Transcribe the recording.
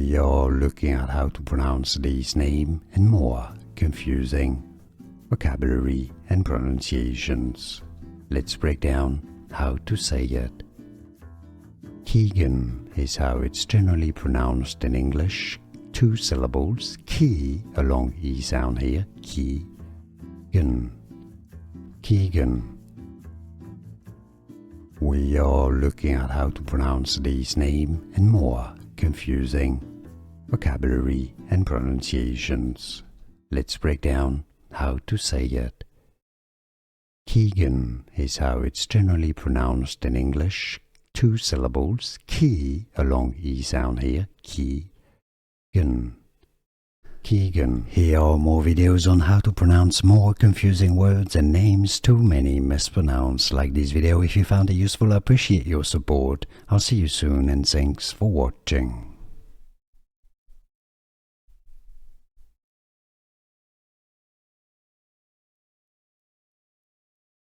We are looking at how to pronounce this name and more confusing vocabulary and pronunciations. Let's break down how to say it. Keegan is how it's generally pronounced in English. 2 syllables, key, a long E sound here, Keegan. Keegan. We are looking at how to pronounce this name and more confusing vocabulary and pronunciations. Let's break down how to say it. Keegan is how it's generally pronounced in English. 2 syllables, key, a long E sound here, Keegan. Keegan. Here are more videos on how to pronounce more confusing words and names too many mispronounced. Like this video if you found it useful. I appreciate your support. I'll see you soon and thanks for watching.